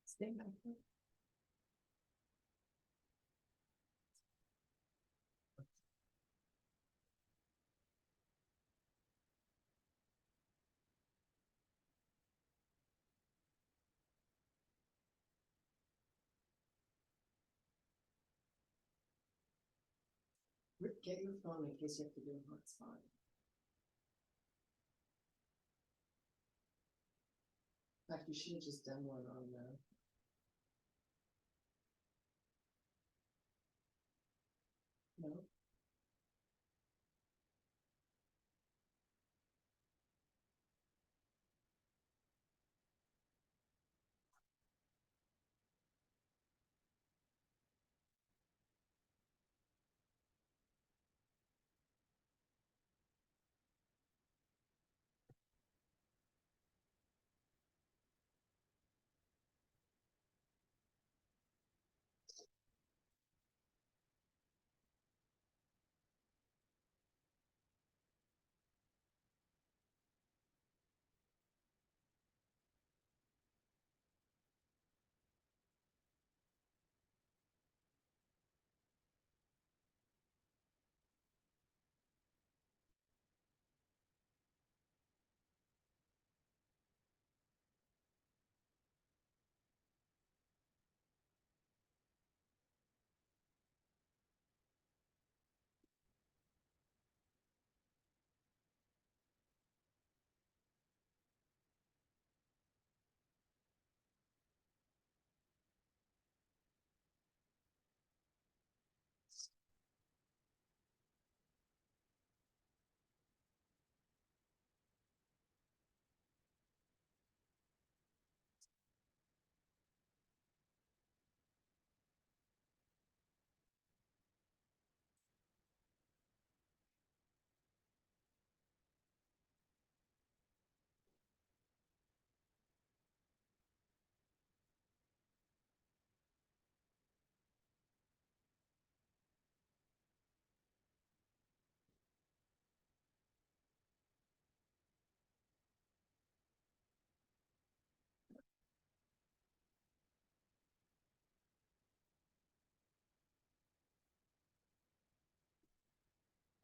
Stay back. Get your phone in case you have to do a hotspot. In fact, you should have just done one on the. No.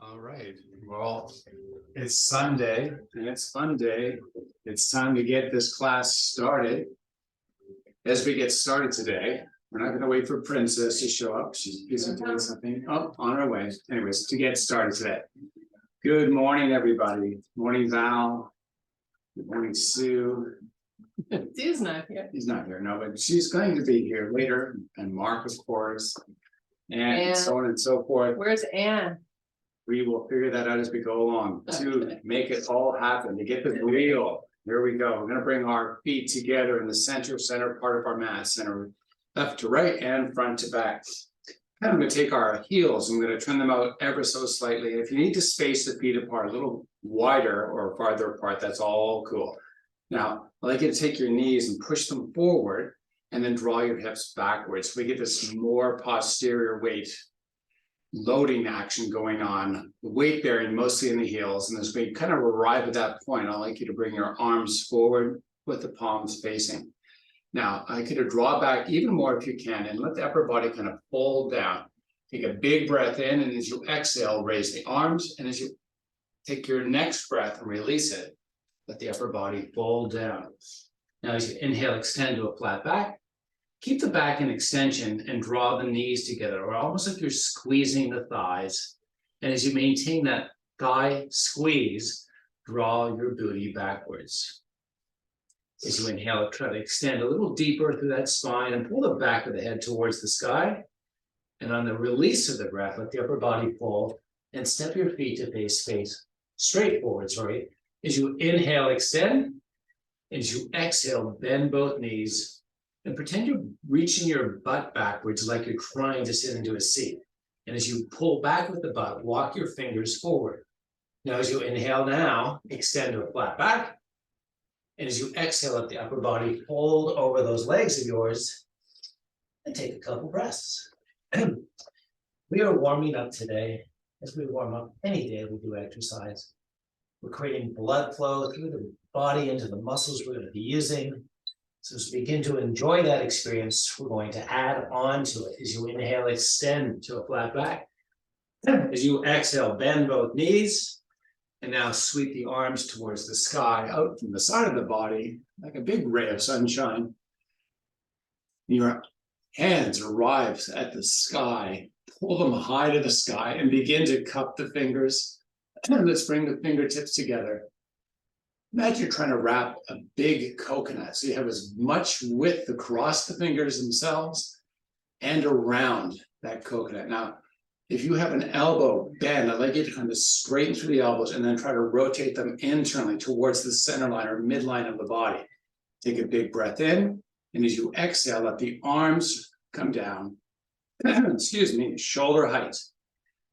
All right, well, it's Sunday and it's fun day. It's time to get this class started. As we get started today, we're not going to wait for Princess to show up. She's busy doing something. Oh, on her way. Anyways, to get started today. Good morning, everybody. Morning, Val. Good morning, Sue. Sue's not here. He's not here, no, but she's going to be here later. And Mark, of course, and so on and so forth. Where's Anne? We will figure that out as we go along to make it all happen, to get this real. Here we go. We're going to bring our feet together in the center part of our mat, center left to right and front to back. And I'm going to take our heels. I'm going to turn them out ever so slightly. If you need to space the feet apart a little wider or farther apart, that's all cool. Now, I'd like you to take your knees and push them forward and then draw your hips backwards. So we get this more posterior weight loading action going on, weight bearing mostly in the heels. And as we kind of arrive at that point, I'd like you to bring your arms forward with the palms facing. Now, I'd like you to draw back even more if you can and let the upper body kind of fold down. Take a big breath in, and as you exhale, raise the arms. And as you take your next breath and release it, let the upper body fold down. Now, as you inhale, extend to a flat back. Keep the back in extension and draw the knees together, or almost like you're squeezing the thighs. And as you maintain that thigh squeeze, draw your booty backwards. As you inhale, try to extend a little deeper through that spine and pull the back of the head towards the sky. And on the release of the breath, let the upper body fold and step your feet to face straight forward, sorry. As you inhale, extend. As you exhale, bend both knees. And pretend you're reaching your butt backwards like you're trying to sit into a seat. And as you pull back with the butt, walk your fingers forward. Now, as you inhale now, extend to a flat back. And as you exhale, let the upper body fold over those legs of yours and take a couple breaths. We are warming up today as we warm up any day we do exercise. We're creating blood flow through the body into the muscles we're going to be using. So as we begin to enjoy that experience, we're going to add on to it. As you inhale, extend to a flat back. As you exhale, bend both knees. And now sweep the arms towards the sky, out from the side of the body, like a big ray of sunshine. Your hands arrive at the sky, pull them high to the sky, and begin to cup the fingers. Let's bring the fingertips together. Imagine you're trying to wrap a big coconut, so you have as much width across the fingers themselves and around that coconut. Now, if you have an elbow bend, I'd like you to kind of straighten through the elbows and then try to rotate them internally towards the center line or midline of the body. Take a big breath in, and as you exhale, let the arms come down. Excuse me, shoulder height.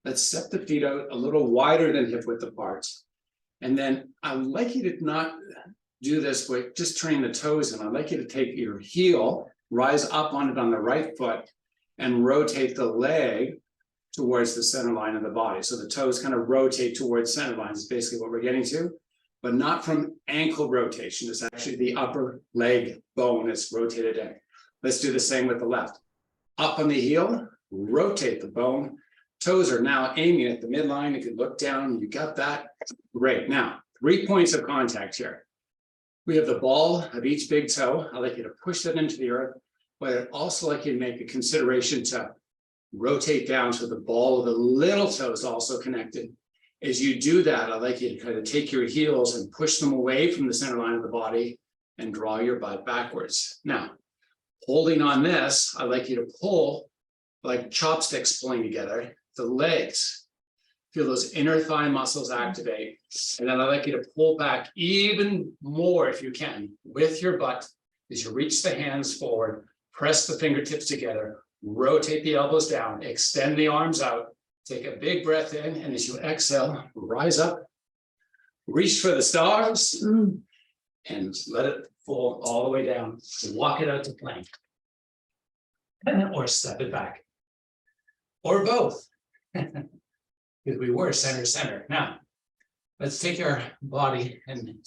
Let's step the feet out a little wider than hip width apart. And then I'd like you to not do this with just turning the toes in. I'd like you to take your heel, rise up on it on the right foot, and rotate the leg towards the center line of the body. So the toes kind of rotate towards center lines is basically what we're getting to, but not from ankle rotation. It's actually the upper leg bone is rotated in. Let's do the same with the left. Up on the heel, rotate the bone. Toes are now aiming at the midline. If you look down, you got that. Great. Now, 3 points of contact here. We have the ball of each big toe. I'd like you to push that into the earth, but I'd also like you to make a consideration to rotate down so the ball of the little toe is also connected. As you do that, I'd like you to kind of take your heels and push them away from the center line of the body and draw your butt backwards. Now, holding on this, I'd like you to pull like chopsticks pulling together the legs. Feel those inner thigh muscles activate. And then I'd like you to pull back even more if you can with your butt as you reach the hands forward, press the fingertips together, rotate the elbows down, extend the arms out, take a big breath in, and as you exhale, rise up, reach for the stars, and let it fall all the way down. Walk it out to plank. Or step it back. Or both. Because we were center. Now, let's take our body and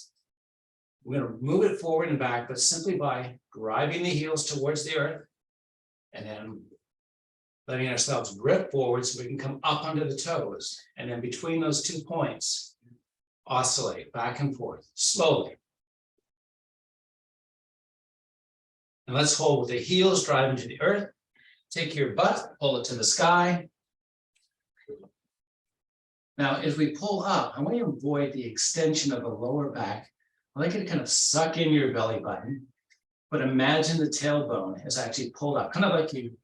we're going to move it forward and back, but simply by driving the heels towards the earth and then letting ourselves drift forward so we can come up onto the toes. And then between those 2 points, oscillate back and forth slowly. And let's hold with the heels driving to the earth. Take your butt, pull it to the sky. Now, as we pull up, I want you to avoid the extension of the lower back. I like you to kind of suck in your belly button, but imagine the tailbone is actually pulled up, kind of like you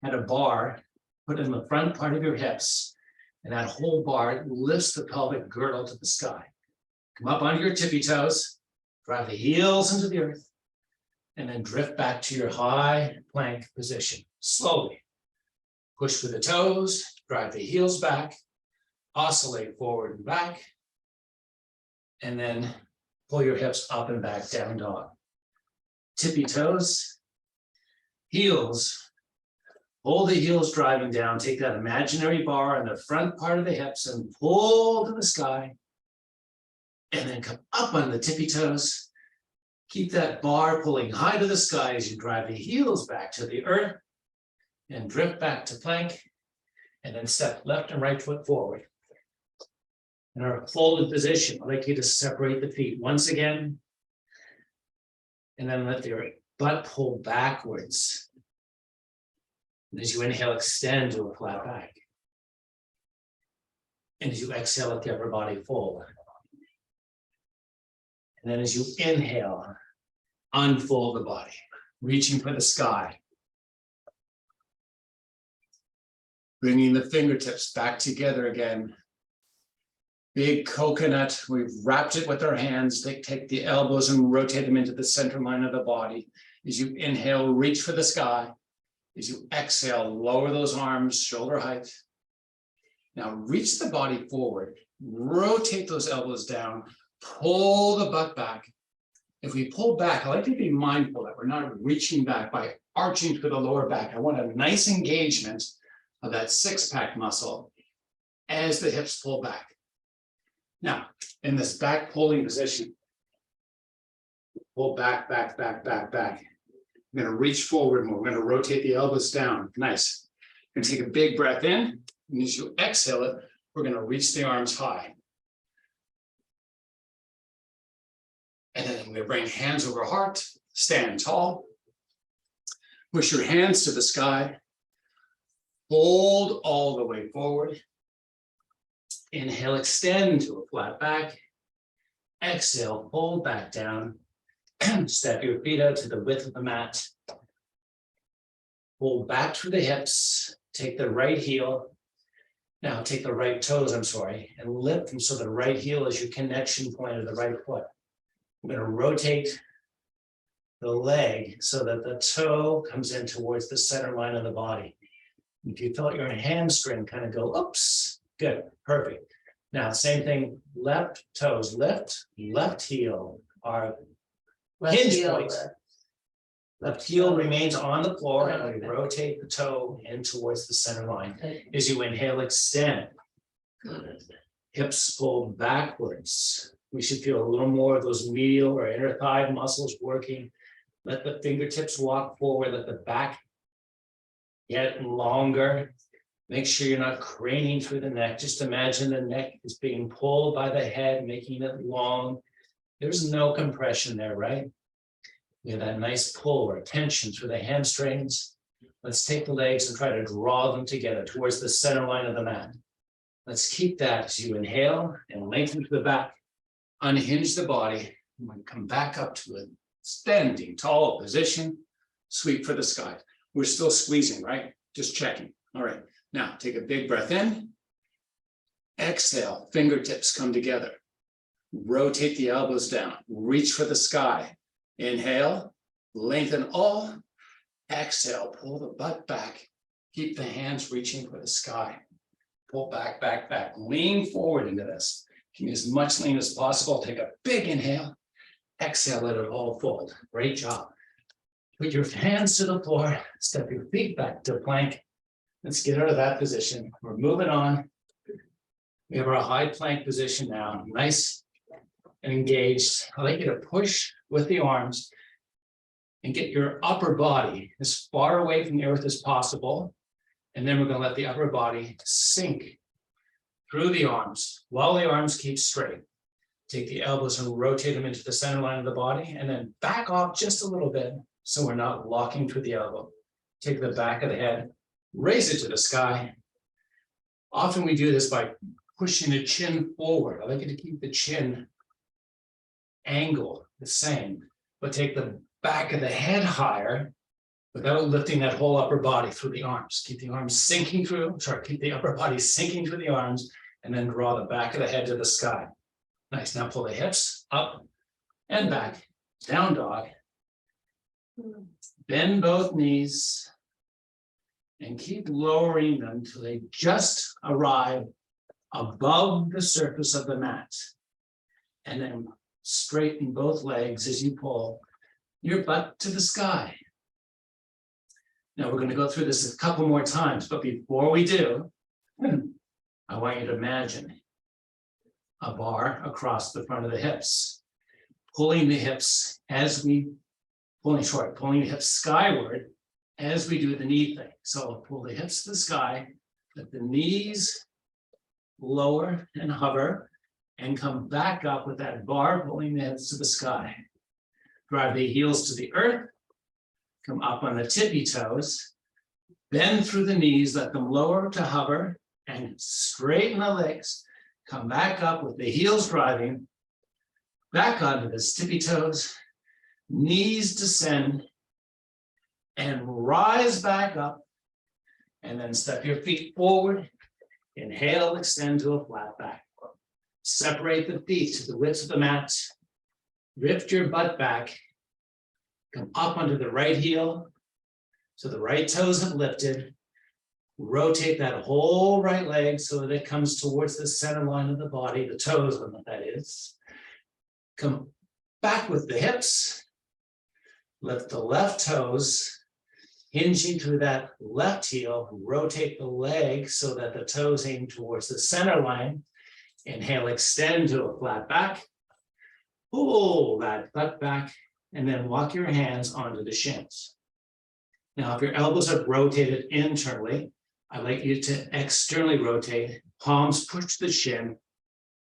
had a bar put in the front part of your hips, and that whole bar lifts the pelvic girdle to the sky. Come up onto your tippy toes, drive the heels into the earth, and then drift back to your high plank position. Slowly. Push with the toes, drive the heels back, oscillate forward and back, and then pull your hips up and back, down dog. Tippy toes, heels, hold the heels driving down, take that imaginary bar on the front part of the hips and pull to the sky, and then come up on the tippy toes. Keep that bar pulling high to the sky as you drive the heels back to the earth and drift back to plank, and then step left and right foot forward. In our folded position, I'd like you to separate the feet once again, and then let your butt pull backwards. And as you inhale, extend to a flat back. And as you exhale, let the upper body fold. And then as you inhale, unfold the body, reaching for the sky. Bringing the fingertips back together again. Big coconut, we've wrapped it with our hands. They take the elbows and rotate them into the center line of the body. As you inhale, reach for the sky. As you exhale, lower those arms, shoulder height. Now reach the body forward, rotate those elbows down, pull the butt back, If we pull back, I like to be mindful that we're not reaching back by arching to the lower back. I want a nice engagement of that six-pack muscle as the hips pull back. Now, in this back pulling position, pull back, back, back, back, back. I'm going to reach forward more. We're going to rotate the elbows down. Nice. We're going to take a big breath in. And as you exhale it, we're going to reach the arms high. And then we're going to bring hands over heart, stand tall. Push your hands to the sky. Hold all the way forward. Inhale, extend to a flat back. Exhale, fold back down. Step your feet out to the width of the mat. Pull back through the hips. Take the right heel. Now take the right toes, and lift them so the right heel is your connection point of the right foot. We're going to rotate the leg so that the toe comes in towards the center line of the body. If you felt your hamstring kind of go, oops, good, perfect. Now, same thing, left toes lift, left heel are hinge points. Left heel remains on the floor and we rotate the toe in towards the center line. As you inhale, extend. Good. Hips pulled backwards. We should feel a little more of those medial or inner thigh muscles working. Let the fingertips walk forward, let the back get longer. Make sure you're not craning through the neck. Just imagine the neck is being pulled by the head, making it long. There's no compression there, right? We have that nice pull or tension through the hamstrings. Let's take the legs and try to draw them together towards the center line of the mat. Let's keep that as you inhale and lengthen to the back. Unhinge the body. And when you come back up to a standing tall position, sweep for the sky. We're still squeezing, right? Just checking. All right. Now take a big breath in. Exhale, fingertips come together. Rotate the elbows down. Reach for the sky. Inhale, lengthen all. Exhale, pull the butt back. Keep the hands reaching for the sky. Pull back, back, back. Lean forward into this. Give me as much lean as possible. Take a big inhale. Exhale, let it all fold. Great job. Put your hands to the floor. Step your feet back to plank. Let's get out of that position. We're moving on. We have our high plank position now. Nice and engaged. I'd like you to push with the arms and get your upper body as far away from the earth as possible. And then we're going to let the upper body sink through the arms while the arms keep straight. Take the elbows and rotate them into the center line of the body and then back off just a little bit so we're not locking through the elbow. Take the back of the head, raise it to the sky. Often we do this by pushing the chin forward. I like you to keep the chin angle the same, but take the back of the head higher without lifting that whole upper body through the arms. Keep the arms sinking through, keep the upper body sinking through the arms and then draw the back of the head to the sky. Nice, now pull the hips up and back, down dog. Bend both knees and keep lowering them until they just arrive above the surface of the mat. And then straighten both legs as you pull your butt to the sky. Now we're going to go through this a couple more times, but before we do, I want you to imagine a bar across the front of the hips, pulling the hips as we, pulling the hips skyward as we do the knee thing. So pull the hips to the sky, let the knees lower and hover, and come back up with that bar pulling the hips to the sky. Drive the heels to the earth, come up on the tippy toes, bend through the knees, let them lower to hover, and straighten the legs. Come back up with the heels driving, back onto the tippy toes, knees descend, and rise back up, and then step your feet forward. Inhale, extend to a flat back. Separate the feet to the width of the mat. Lift your butt back. Come up onto the right heel. So the right toes have lifted. Rotate that whole right leg so that it comes towards the center line of the body, the toes, that is. Come back with the hips. Lift the left toes, hinging through that left heel, rotate the leg so that the toes aim towards the center line. Inhale, extend to a flat back. Pull that butt back, and then walk your hands onto the shins. Now, if your elbows are rotated internally, I'd like you to externally rotate, palms push the shin,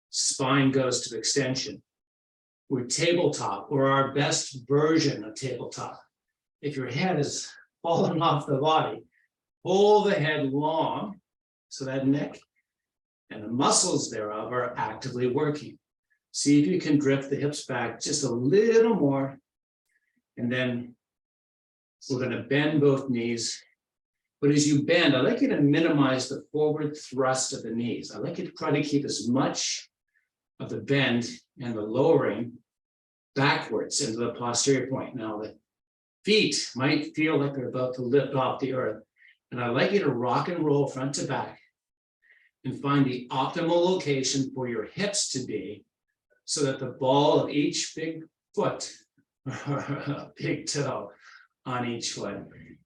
spine goes to extension. We're tabletop, or our best version of tabletop. If your head is falling off the body, pull the head long so that neck and the muscles thereof are actively working. See if you can drift the hips back just a little more. And then we're going to bend both knees. But as you bend, I'd like you to minimize the forward thrust of the knees. I'd like you to try to keep as much of the bend and the lowering backwards into the posterior point. Now, the feet might feel like they're about to lift off the earth. And I'd like you to rock and roll front to back and find the optimal location for your hips to be so that the ball of each big foot, big toe on each foot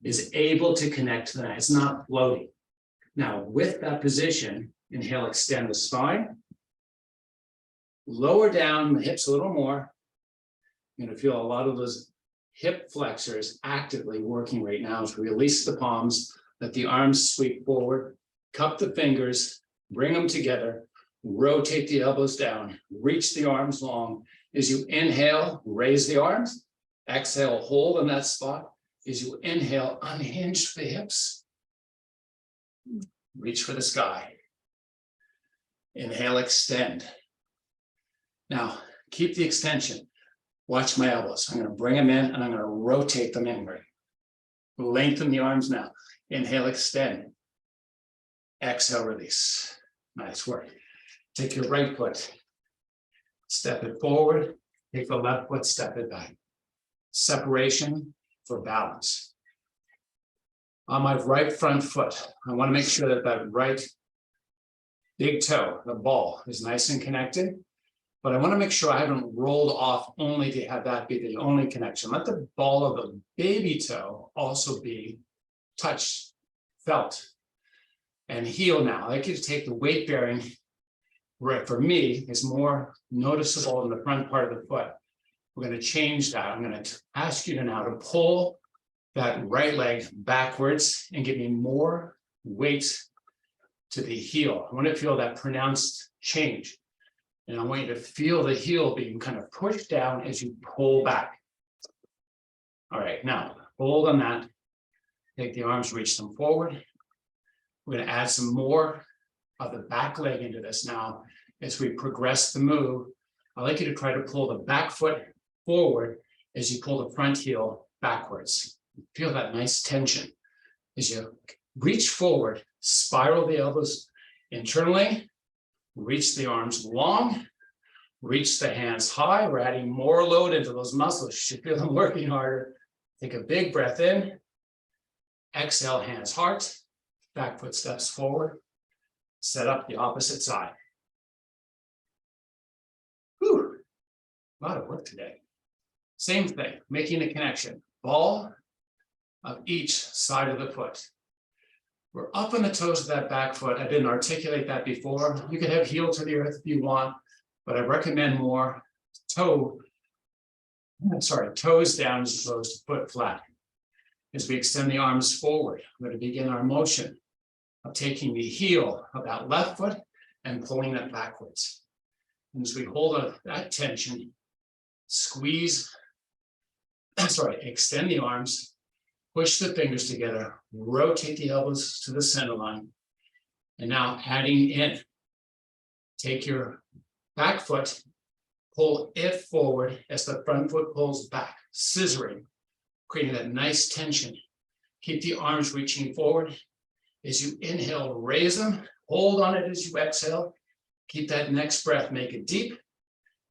is able to connect to that. It's not floating. Now, with that position, inhale, extend the spine. Lower down the hips a little more. You're going to feel a lot of those hip flexors actively working right now as we release the palms, let the arms sweep forward, cup the fingers, bring them together, rotate the elbows down, reach the arms long. As you inhale, raise the arms. Exhale, hold in that spot. As you inhale, unhinge the hips. Reach for the sky. Inhale, extend. Now, keep the extension. Watch my elbows. I'm going to bring them in and I'm going to rotate them inward. Lengthen the arms now. Inhale, extend. Exhale, release. Nice work. Take your right foot. Step it forward. Take the left foot, step it back. Separation for balance. On my right front foot, I want to make sure that that right big toe, the ball, is nice and connected. But I want to make sure I haven't rolled off only to have that be the only connection. Let the ball of the baby toe also be touched, felt, and heel now. I'd like you to take the weight bearing, where for me is more noticeable in the front part of the foot. We're going to change that. I'm going to ask you to now to pull that right leg backwards and give me more weight to the heel. I want to feel that pronounced change. And I want you to feel the heel being kind of pushed down as you pull back. All right, now hold on that. Take the arms, reach them forward. We're going to add some more of the back leg into this now as we progress the move. I'd like you to try to pull the back foot forward as you pull the front heel backwards. Feel that nice tension. As you reach forward, spiral the elbows internally. Reach the arms long, reach the hands high. We're adding more load into those muscles. You should feel them working harder. Take a big breath in. Exhale, hands heart. Back foot steps forward. Set up the opposite side. Whew. A lot of work today. Same thing, making a connection. Ball of each side of the foot. We're up on the toes of that back foot. I didn't articulate that before. You could have heel to the earth if you want, but I recommend more toes down as opposed to foot flat. As we extend the arms forward, we're going to begin our motion of taking the heel of that left foot and pulling it backwards. And as we hold that tension, extend the arms. Push the fingers together, rotate the elbows to the center line. And now adding in, take your back foot, pull it forward as the front foot pulls back, scissoring, creating that nice tension. Keep the arms reaching forward. As you inhale, raise them, hold on it as you exhale. Keep that next breath, make it deep,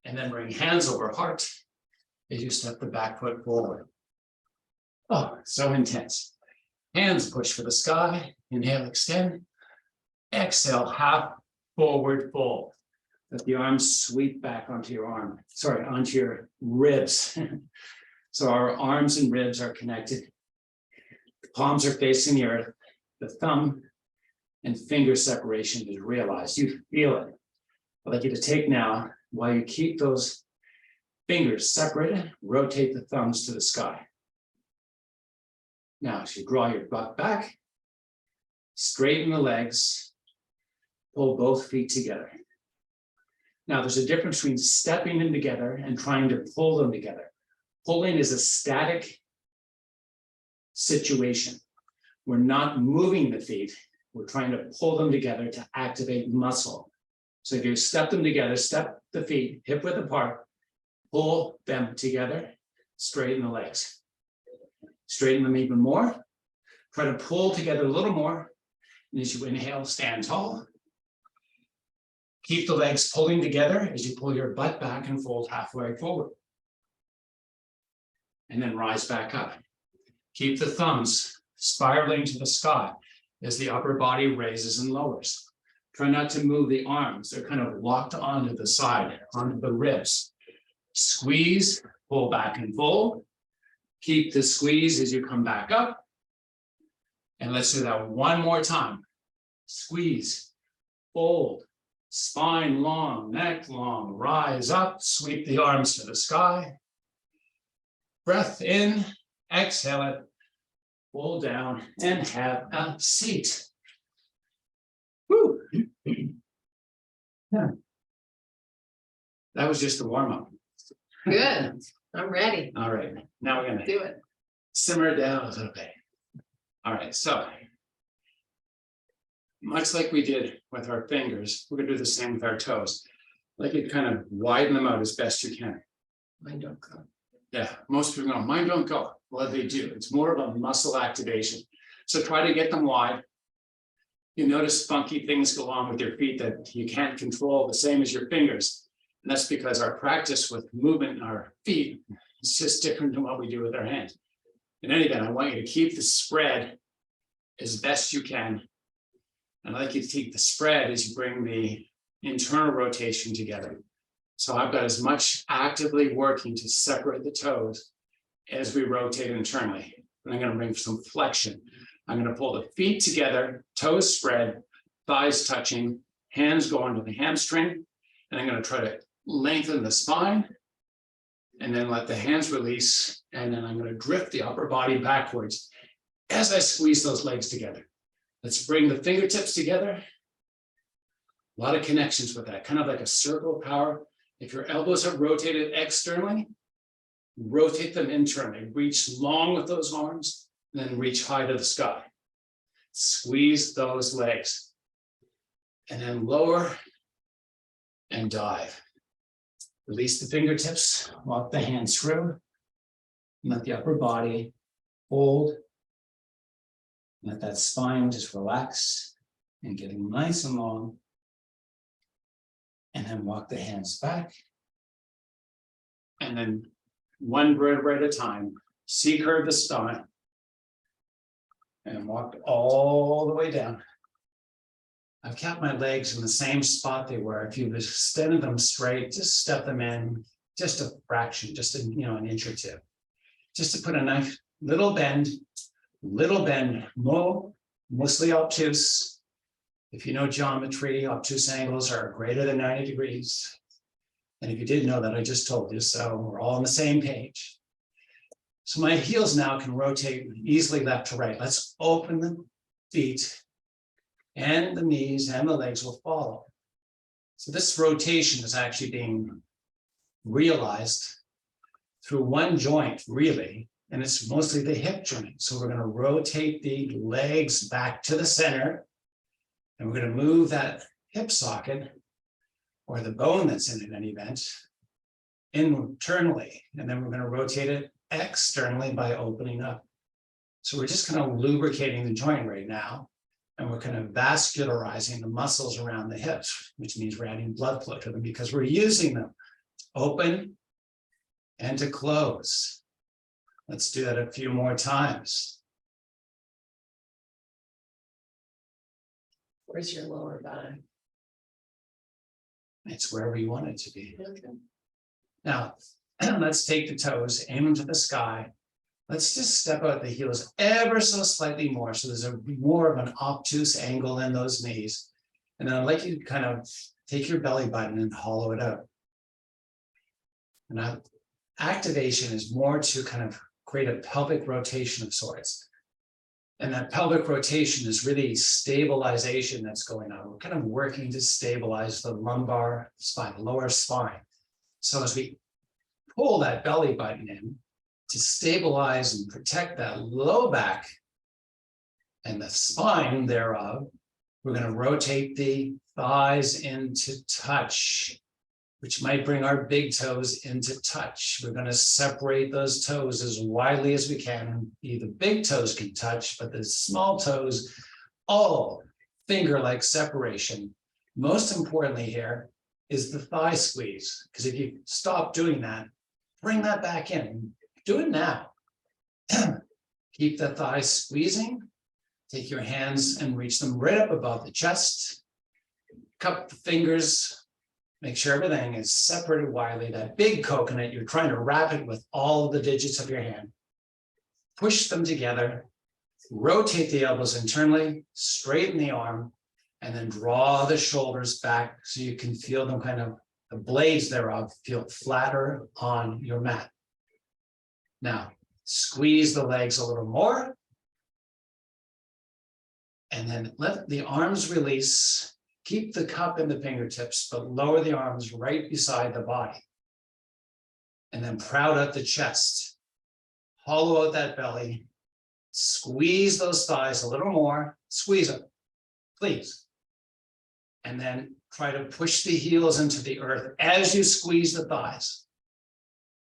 and then bring hands over heart as you step the back foot forward. Oh, so intense. Hands push for the sky. Inhale, extend. Exhale, half forward fold. Let the arms sweep back onto your onto your ribs. So our arms and ribs are connected. The palms are facing the earth. The thumb and finger separation is realized. You feel it. I'd like you to take now, while you keep those fingers separated, rotate the thumbs to the sky. Now, as you draw your butt back, straighten the legs, pull both feet together. Now, there's a difference between stepping them together and trying to pull them together. Pulling is a static situation. We're not moving the feet. We're trying to pull them together to activate muscle. So if you step them together, step the feet hip width apart, pull them together, straighten the legs. Straighten them even more. Try to pull together a little more. And as you inhale, stand tall. Keep the legs pulling together as you pull your butt back and fold halfway forward. And then rise back up. Keep the thumbs spiraling to the sky as the upper body raises and lowers. Try not to move the arms. They're kind of locked onto the side, onto the ribs. Squeeze, pull back and fold. Keep the squeeze as you come back up. And let's do that one more time. Squeeze, fold, spine long, neck long, rise up, sweep the arms to the sky. Breath in, exhale it, pull down and have a seat. Woo. Yeah. That was just the warm-up. Good. I'm ready. All right, now we're gonna Do it. simmer down a little bit. All right, so much like we did with our fingers, we're gonna do the same with our toes. Like you kind of widen them out as best you can. Mine don't come. Yeah, most people go, mine don't go. Well, they do. It's more of a muscle activation. So try to get them wide. You notice funky things go on with your feet that you can't control, the same as your fingers. And that's because our practice with movement in our feet is just different than what we do with our hands. In any event, I want you to keep the spread as best you can. And I'd like you to keep the spread as you bring the internal rotation together. So I've got as much actively working to separate the toes as we rotate internally. And I'm going to bring some flexion. I'm going to pull the feet together, toes spread, thighs touching, hands go onto the hamstring. And I'm going to try to lengthen the spine and then let the hands release. And then I'm going to drift the upper body backwards as I squeeze those legs together. Let's bring the fingertips together. A lot of connections with that, kind of like a circle of power. If your elbows are rotated externally, rotate them internally. Reach long with those arms, and then reach high to the sky. Squeeze those legs. And then lower and dive. Release the fingertips, walk the hands through. Let the upper body hold. Let that spine just relax and getting nice and long. And then walk the hands back. And then one vertebra at a time, C-curve the spine. And walk all the way down. I've kept my legs in the same spot they were. If you've extended them straight, just step them in, just a fraction, just an inch or two. Just to put a nice little bend, mostly obtuse. If you know geometry, obtuse angles are greater than 90 degrees. And if you didn't know that, I just told you, so we're all on the same page. So my heels now can rotate easily left to right. Let's open the feet and the knees and the legs will follow. So this rotation is actually being realized through one joint, really, and it's mostly the hip joint. So we're going to rotate the legs back to the center. And we're going to move that hip socket or the bone that's in any event internally. And then we're going to rotate it externally by opening up. So we're just kind of lubricating the joint right now. And we're kind of vascularizing the muscles around the hips, which means we're adding blood flow to them because we're using them. Open and to close. Let's do that a few more times. Where's your lower back? It's wherever you want it to be. Okay. Now, let's take the toes, aim them to the sky. Let's just step out the heels ever so slightly more. So there's a more of an obtuse angle in those knees. And then I'd like you to kind of take your belly button and hollow it out. And now activation is more to kind of create a pelvic rotation of sorts. And that pelvic rotation is really stabilization that's going on. We're kind of working to stabilize the lumbar spine, the lower spine. So as we pull that belly button in to stabilize and protect that low back and the spine thereof, we're going to rotate the thighs into touch, which might bring our big toes into touch. We're going to separate those toes as widely as we can. The big toes can touch, but the small toes, all finger-like separation. Most importantly here is the thigh squeeze, because if you stop doing that, bring that back in. Do it now. Keep the thighs squeezing. Take your hands and reach them right up above the chest. Cup the fingers. Make sure everything is separated widely. That big coconut, you're trying to wrap it with all the digits of your hand. Push them together. Rotate the elbows internally. Straighten the arm. And then draw the shoulders back so you can feel them kind of, the blades thereof feel flatter on your mat. Now, squeeze the legs a little more. And then let the arms release. Keep the cup in the fingertips, but lower the arms right beside the body. And then proud out the chest. Hollow out that belly. Squeeze those thighs a little more. Squeeze them, please. And then try to push the heels into the earth as you squeeze the thighs.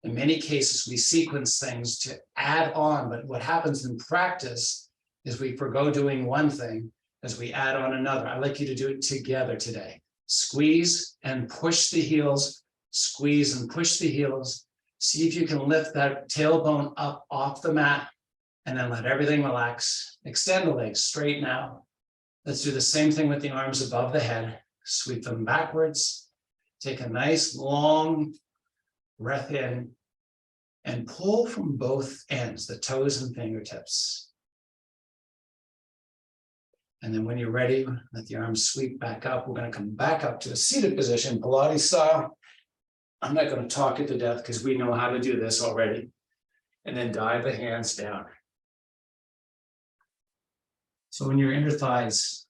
In many cases, we sequence things to add on, but what happens in practice is we forgo doing one thing as we add on another. I'd like you to do it together today. Squeeze and push the heels, squeeze and push the heels. See if you can lift that tailbone up off the mat and then let everything relax. Extend the legs straight now. Let's do the same thing with the arms above the head. Sweep them backwards. Take a nice long breath in and pull from both ends, the toes and fingertips. And then when you're ready, let the arms sweep back up. We're going to come back up to a seated position, Pilates style. I'm not going to talk it to death because we know how to do this already. And then dive the hands down. So when your inner thighs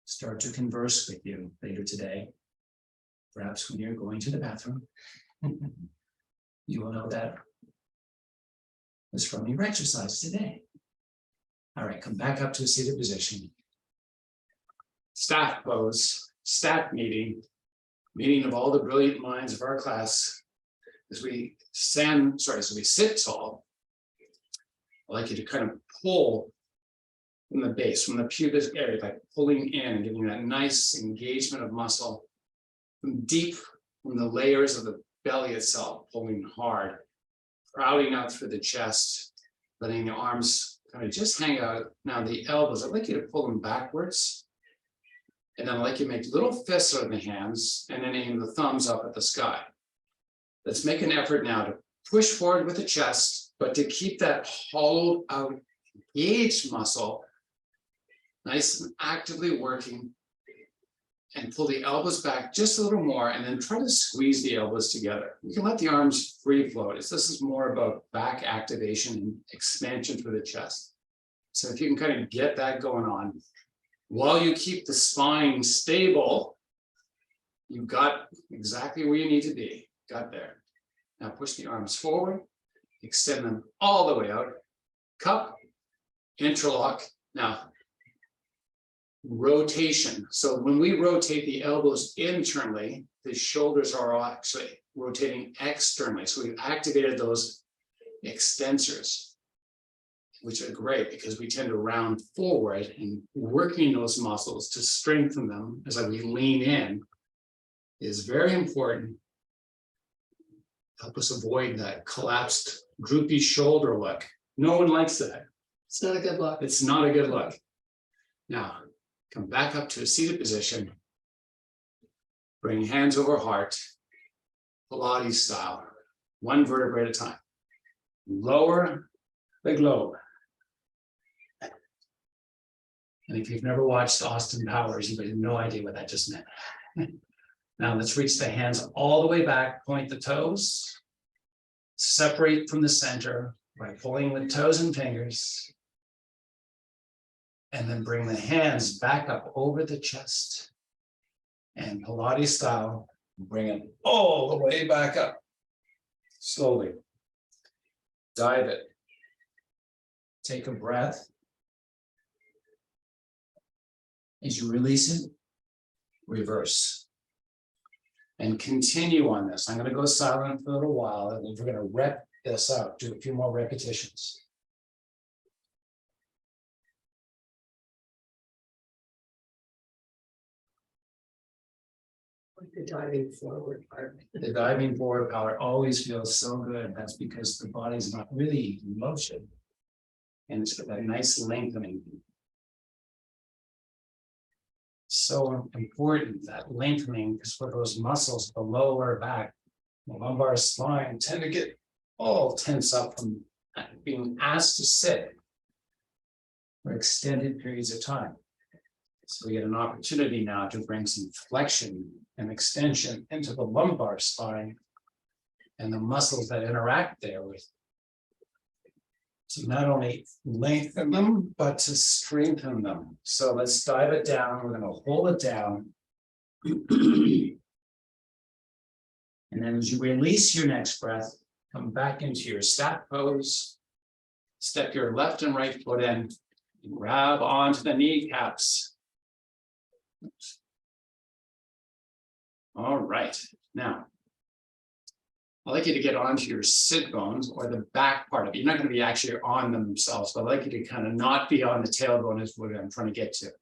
start to converse with you later today, perhaps when you're going to the bathroom, you will know that was from your exercise today. All right, come back up to a seated position. Staff pose, staff meeting of all the brilliant minds of our class. As we sit tall, I'd like you to kind of pull from the base, from the pubic area, like pulling in and giving that nice engagement of muscle from deep from the layers of the belly itself, pulling hard, crowding out through the chest, letting the arms kind of just hang out. Now the elbows, I'd like you to pull them backwards. And then I'd like you to make little fists out of the hands and then aim the thumbs up at the sky. Let's make an effort now to push forward with the chest, but to keep that hollowed out, engaged muscle nice and actively working, and pull the elbows back just a little more, and then try to squeeze the elbows together. You can let the arms free float. This is more about back activation and expansion through the chest. So if you can kind of get that going on, while you keep the spine stable, you've got exactly where you need to be. Got there. Now push the arms forward, extend them all the way out, cup, interlock. Now, rotation. So when we rotate the elbows internally, the shoulders are actually rotating externally. So we've activated those extensors, which are great because we tend to round forward, and working those muscles to strengthen them as we lean in is very important. Help us avoid that collapsed, droopy shoulder look. No one likes that. It's not a good look. It's not a good look. Now, come back up to a seated position. Bring hands over heart, Pilates style, one vertebrae at a time. Lower the globe. And if you've never watched Austin Powers, you have no idea what that just meant. Now let's reach the hands all the way back, point the toes, separate from the center by pulling the toes and fingers. And then bring the hands back up over the chest. And Pilates style, bring it all the way back up. Slowly. Dive it. Take a breath. As you release it, reverse. And continue on this. I'm going to go silent for a little while, and we're going to rep this out, do a few more repetitions. Like the diving forward part. The diving forward part always feels so good. That's because the body's not really in motion. And it's got that nice lengthening. So important, that lengthening, because for those muscles, the lower back, the lumbar spine tend to get all tense up from being asked to sit for extended periods of time. So we get an opportunity now to bring some flexion and extension into the lumbar spine and the muscles that interact there with. To not only lengthen them, but to strengthen them. So let's dive it down. We're going to hold it down. And then as you release your next breath, come back into your stack pose. Step your left and right foot in. And grab onto the kneecaps. All right. Now, I'd like you to get onto your sit bones or the back part of it. You're not going to be actually on themselves, but I'd like you to kind of not be on the tailbone is what I'm trying to get to.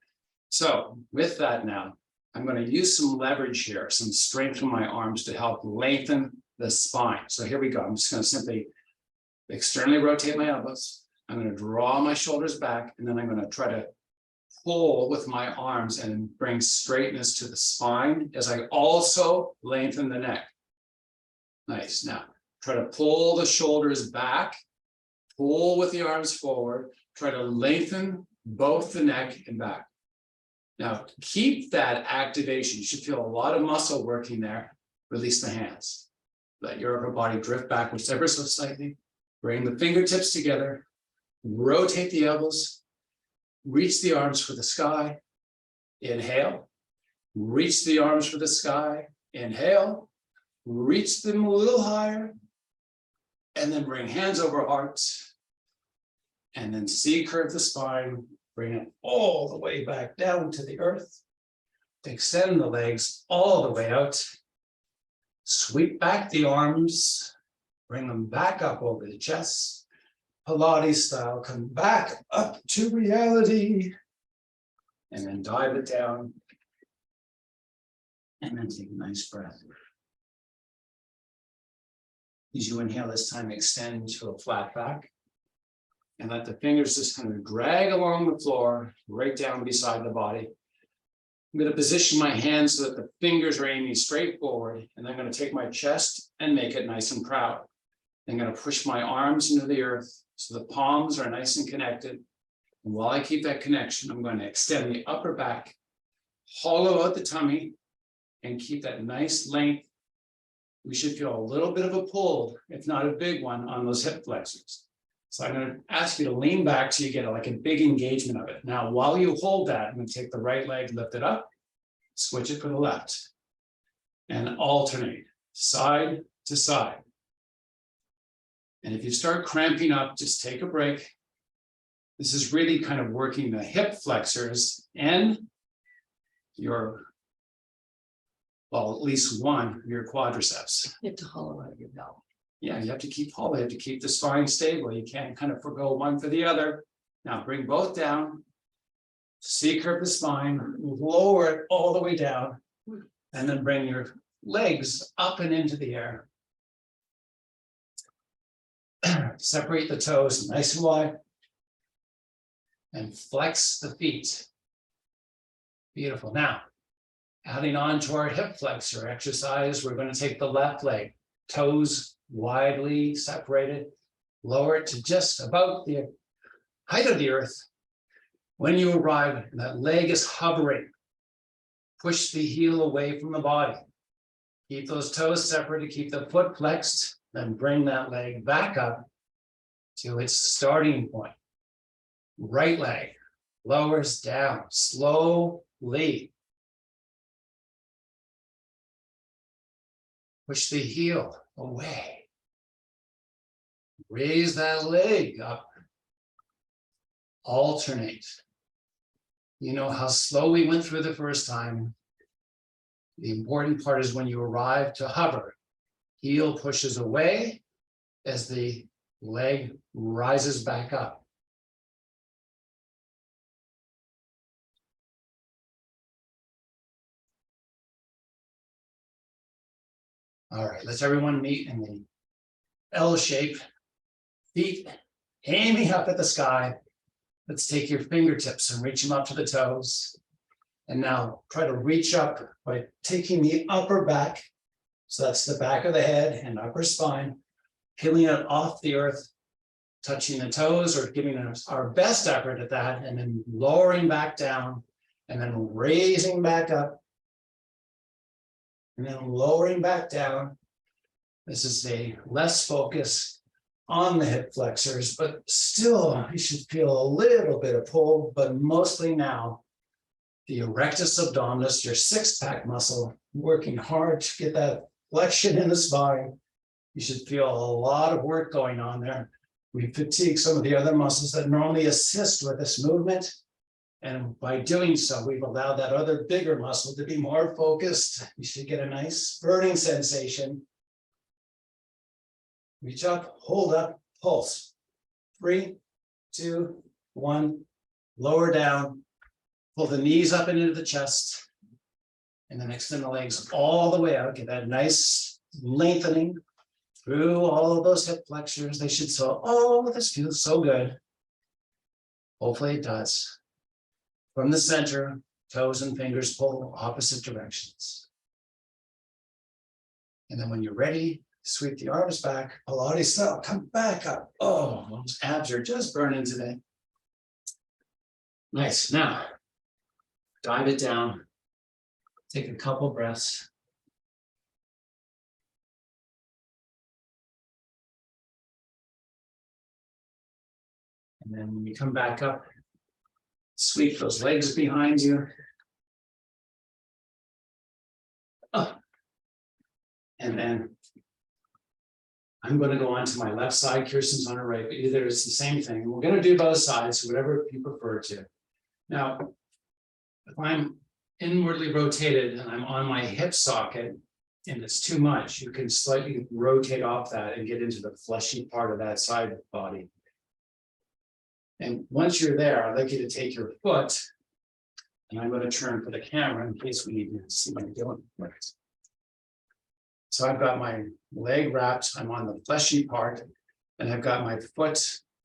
So with that now, I'm going to use some leverage here, some strength in my arms to help lengthen the spine. So here we go. I'm just going to simply externally rotate my elbows. I'm going to draw my shoulders back, and then I'm going to try to pull with my arms and bring straightness to the spine as I also lengthen the neck. Nice. Now, try to pull the shoulders back, pull with the arms forward, try to lengthen both the neck and back. Now, keep that activation. You should feel a lot of muscle working there. Release the hands. Let your upper body drift backwards ever so slightly. Bring the fingertips together. Rotate the elbows. Reach the arms for the sky. Inhale. Reach the arms for the sky. Inhale. Reach them a little higher, and then bring hands over hearts, and then C-curve the spine, bring it all the way back down to the earth, extend the legs all the way out, sweep back the arms, bring them back up over the chest, Pilates style, come back up to reality, and then dive it down, and then take a nice breath. As you inhale this time, extend to a flat back and let the fingers just kind of drag along the floor, right down beside the body. I'm going to position my hands so that the fingers are aiming straight forward, and I'm going to take my chest and make it nice and proud. I'm going to push my arms into the earth so the palms are nice and connected. And while I keep that connection, I'm going to extend the upper back, hollow out the tummy, and keep that nice length. We should feel a little bit of a pull, if not a big one, on those hip flexors. So I'm going to ask you to lean back till you get like a big engagement of it. Now, while you hold that, I'm going to take the right leg, lift it up, switch it for the left, and alternate side to side. And if you start cramping up, just take a break. This is really kind of working the hip flexors and your, well, at least one of your quadriceps. You have to hollow out your belt. Yeah, you have to keep hollow, you have to keep the spine stable. You can't kind of forgo one for the other. Now bring both down, C-curve the spine, lower it all the way down, and then bring your legs up and into the air. Separate the toes nice and wide, and flex the feet. Beautiful. Now, Adding on to our hip flexor exercise, we're going to take the left leg, toes widely separated, lower it to just about the height of the earth. When you arrive, that leg is hovering. Push the heel away from the body. Keep those toes separated, keep the foot flexed, then bring that leg back up to its starting point. Right leg lowers down slowly. Push the heel away. Raise that leg up. Alternate. You know how slow we went through the first time. The important part is when you arrive to hover, heel pushes away as the leg rises back up. All right, let's everyone meet in the L shape, feet aiming up at the sky. Let's take your fingertips and reach them up to the toes. And now try to reach up by taking the upper back. So that's the back of the head and upper spine, peeling it off the earth, touching the toes or giving us our best effort at that, and then lowering back down, and then raising back up, and then lowering back down. This is a less focus on the hip flexors, but still you should feel a little bit of pull, but mostly now the erectus abdominis, your six-pack muscle, working hard to get that flexion in the spine. You should feel a lot of work going on there. We fatigue some of the other muscles that normally assist with this movement. And by doing so, we've allowed that other bigger muscle to be more focused. You should get a nice burning sensation. Reach up, hold up, pulse. 3, 2, 1, lower down. Pull the knees up into the chest, and then extend the legs all the way out. Get that nice lengthening through all of those hip flexors. They should feel, oh, this feels so good. Hopefully it does. From the center, toes and fingers pull opposite directions. And then when you're ready, sweep the arms back, Pilates style, come back up. Oh, those abs are just burning today. Nice. Now, dive it down, take a couple breaths. And then when you come back up, sweep those legs behind you. Oh. And then I'm going to go on to my left side, Kirsten's on her right, but either it's the same thing. We're going to do both sides, whatever you prefer to. Now, if I'm inwardly rotated and I'm on my hip socket and it's too much, you can slightly rotate off that and get into the fleshy part of that side body. And once you're there, I'd like you to take your foot, and I'm going to turn for the camera in case we need to see what I'm doing. So I've got my leg wrapped, I'm on the fleshy part, and I've got my foot,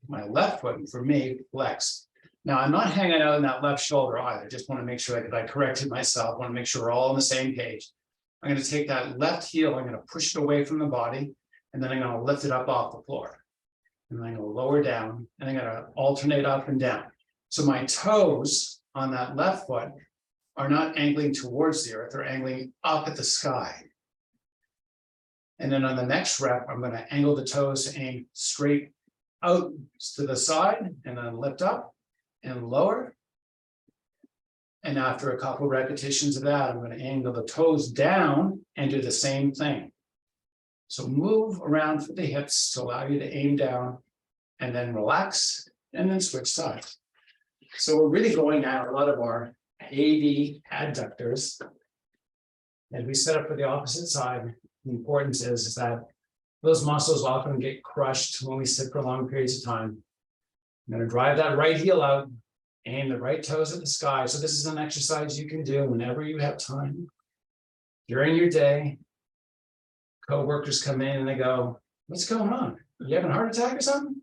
my left foot, for me, flexed. Now, I'm not hanging out in that left shoulder either. Just want to make sure that I corrected myself. Want to make sure we're all on the same page. I'm going to take that left heel. I'm going to push it away from the body, and then I'm going to lift it up off the floor. And then I'm going to lower down, and I'm going to alternate up and down. So my toes on that left foot are not angling towards the earth. They're angling up at the sky. And then on the next rep, I'm going to angle the toes to aim straight out to the side, and then lift up and lower. And after a couple repetitions of that, I'm going to angle the toes down and do the same thing. So move around for the hips to allow you to aim down, and then relax, and then switch sides. So we're really going at a lot of our AD adductors. As we set up for the opposite side, the importance is that those muscles often get crushed when we sit for long periods of time. I'm going to drive that right heel out, aim the right toes at the sky. So this is an exercise you can do whenever you have time. During your day, coworkers come in and they go, what's going on? You having a heart attack or something?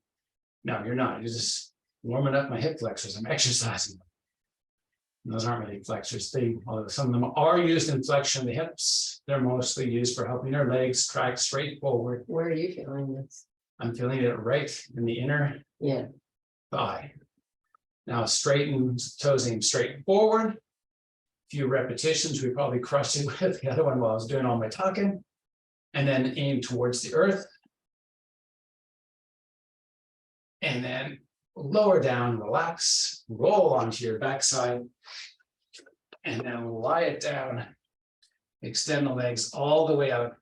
No, you're not. You're just warming up my hip flexors. I'm exercising. Those aren't really flexors. Although some of them are used in flexion of the hips, they're mostly used for helping our legs track straight forward. Where are you feeling this? I'm feeling it right in the inner Yeah, thigh. Now straighten, toes aim straight forward. Few repetitions, we probably crushed it with the other one while I was doing all my talking. And then aim towards the earth. And then lower down, relax, roll onto your backside. And then lie it down. Extend the legs all the way out.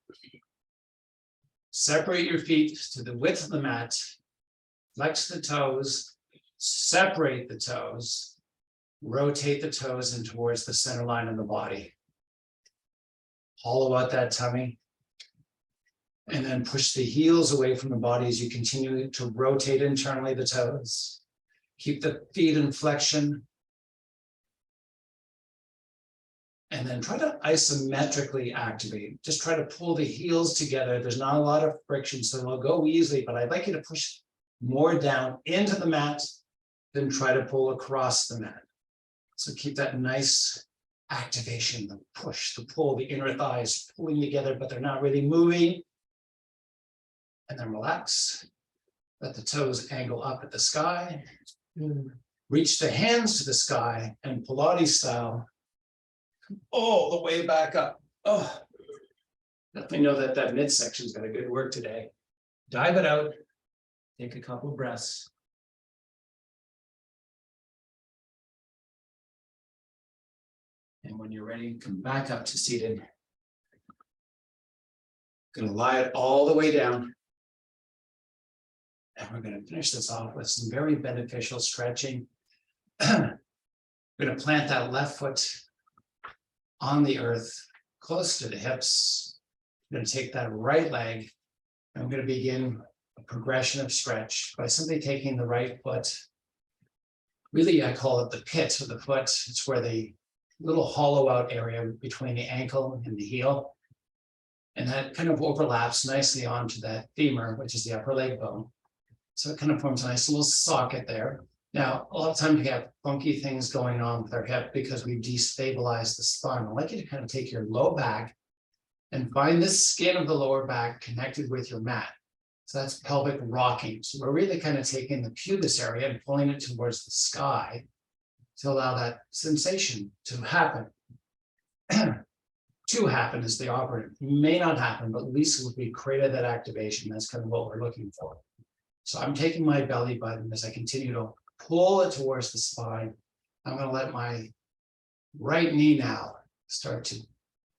Separate your feet to the width of the mat. Flex the toes, separate the toes, rotate the toes in towards the center line of the body. Hollow out that tummy. And then push the heels away from the body as you continue to rotate internally the toes. Keep the feet in flexion. And then try to isometrically activate. Just try to pull the heels together. There's not a lot of friction, so it'll go easily, but I'd like you to push more down into the mat than try to pull across the mat. So keep that nice activation, the push, the pull, the inner thighs pulling together, but they're not really moving. And then relax. Let the toes angle up at the sky. Reach the hands to the sky and Pilates style all the way back up. Oh, definitely know that that midsection's got a good work today. Dive it out. Take a couple breaths. And when you're ready, come back up to seated. Gonna lie it all the way down. And we're going to finish this off with some very beneficial stretching. We're going to plant that left foot on the earth, close to the hips. I'm going to take that right leg. And I'm going to begin a progression of stretch by simply taking the right foot. Really, I call it the pit of the foot. It's where the little hollow out area between the ankle and the heel. And that kind of overlaps nicely onto that femur, which is the upper leg bone. So it kind of forms a nice little socket there. Now, a lot of times we have funky things going on with our hip because we destabilized the spine. I'd like you to kind of take your low back and find the skin of the lower back connected with your mat. So that's pelvic rocking. So we're really kind of taking the pubis area and pulling it towards the sky to allow that sensation to happen. To happen is the operative. It may not happen, but at least we created that activation. That's kind of what we're looking for. So I'm taking my belly button as I continue to pull it towards the spine. I'm going to let my right knee now start to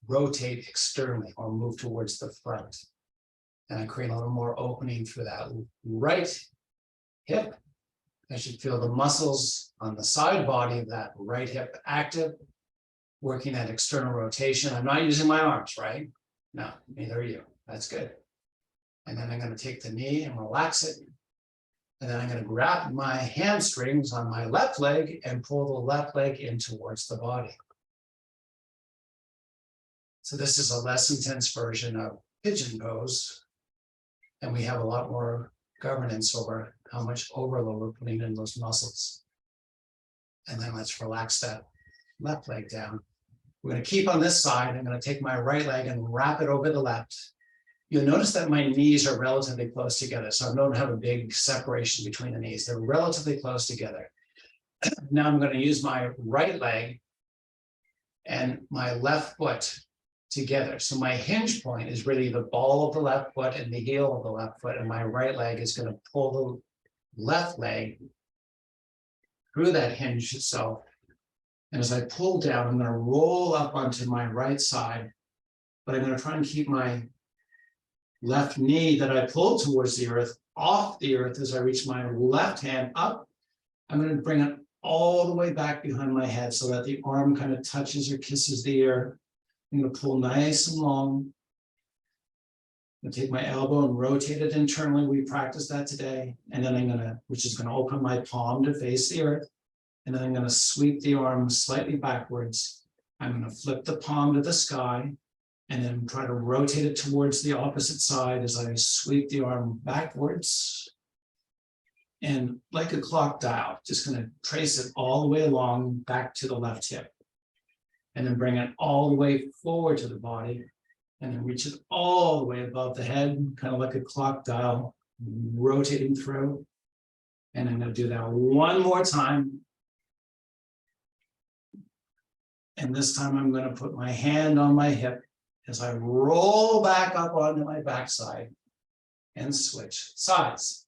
rotate externally or move towards the front. And I create a little more opening through that right hip. I should feel the muscles on the side body of that right hip active, working that external rotation. I'm not using my arms, right? No, neither are you. That's good. And then I'm going to take the knee and relax it. And then I'm going to grab my hamstrings on my left leg and pull the left leg in towards the body. So this is a less intense version of pigeon pose. And we have a lot more governance over how much overload we're putting in those muscles. And then let's relax that left leg down. We're going to keep on this side. I'm going to take my right leg and wrap it over the left. You'll notice that my knees are relatively close together, so I don't have a big separation between the knees. They're relatively close together. Now I'm going to use my right leg and my left foot together. So my hinge point is really the ball of the left foot and the heel of the left foot, and my right leg is going to pull the left leg through that hinge itself. And as I pull down, I'm going to roll up onto my right side, but I'm going to try and keep my left knee that I pulled towards the earth off the earth as I reach my left hand up. I'm going to bring it all the way back behind my head so that the arm kind of touches or kisses the ear. I'm going to pull nice and long. I'm going to take my elbow and rotate it internally. We practiced that today. And then I'm going to, which is going to open my palm to face the earth. And then I'm going to sweep the arm slightly backwards. I'm going to flip the palm to the sky and then try to rotate it towards the opposite side as I sweep the arm backwards. And like a clock dial, just gonna trace it all the way along back to the left hip. And then bring it all the way forward to the body. And then reach it all the way above the head, kind of like a clock dial, rotating through. And I'm gonna do that one more time. And this time I'm gonna put my hand on my hip as I roll back up onto my backside and switch sides.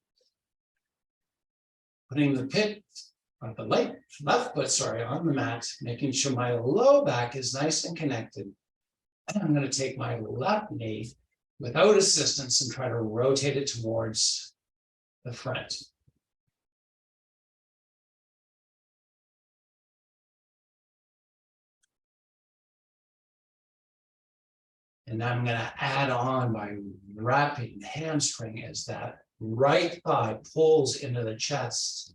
Putting the pit of the left foot, on the mat, making sure my low back is nice and connected. And I'm going to take my left knee without assistance and try to rotate it towards the front. And now I'm going to add on by wrapping the hamstring as that right thigh pulls into the chest.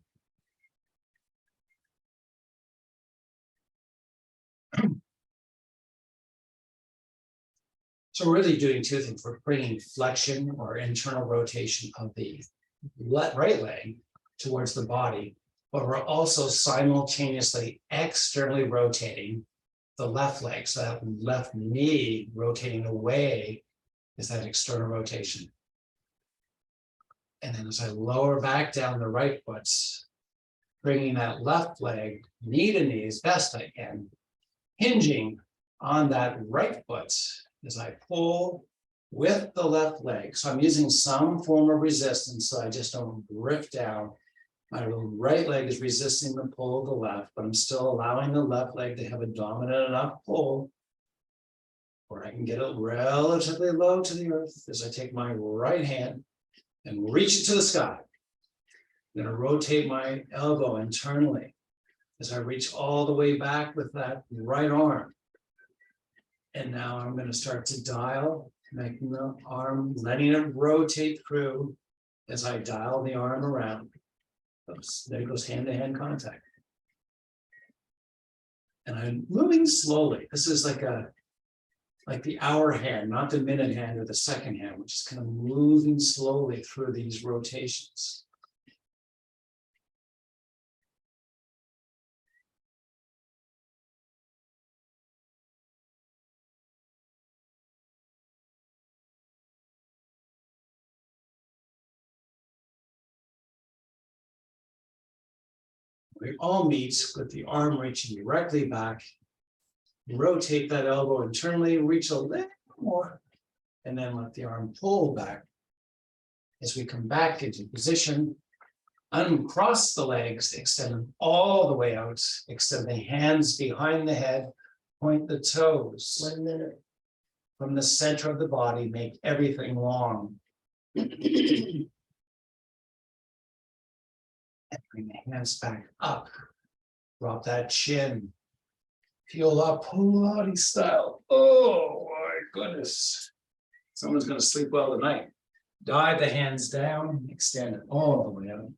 So we're really doing two things. We're bringing flexion or internal rotation of the right leg towards the body, but we're also simultaneously externally rotating the left leg. So that left knee rotating away is that external rotation. And then as I lower back down the right foot, bringing that left leg knee to knee as best I can, hinging on that right foot as I pull with the left leg. So I'm using some form of resistance so I just don't drift down. My right leg is resisting the pull of the left, but I'm still allowing the left leg to have a dominant enough pull where I can get it relatively low to the earth as I take my right hand and reach it to the sky. I'm going to rotate my elbow internally as I reach all the way back with that right arm. And now I'm going to start to dial, making the arm, letting it rotate through as I dial the arm around. Oops, there goes hand-to-hand contact. And I'm moving slowly. This is like the hour hand, not the minute hand or the second hand, which is kind of moving slowly through these rotations. We all meet with the arm reaching directly back. Rotate that elbow internally, reach a little more, and then let the arm pull back. As we come back into position, uncross the legs, extend them all the way out, extend the hands behind the head, point the toes. 1 minute. From the center of the body, make everything long. And bring the hands back up. Drop that chin. Feel up, Pilates style. Oh my goodness. Someone's going to sleep well tonight. Dive the hands down, extend it all the way out.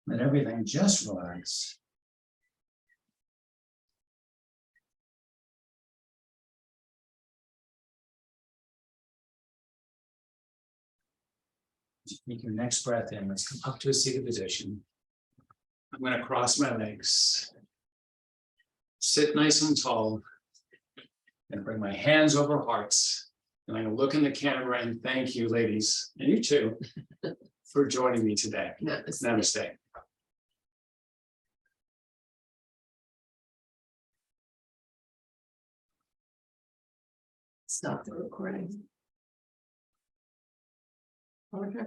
Let everything just relax. Just take your next breath in. Let's come up to a seated position. I'm going to cross my legs. Sit nice and tall. And bring my hands over hearts. And I'm going to look in the camera and thank you, ladies, and you too, for joining me today. Namaste. Stop the recording. Okay.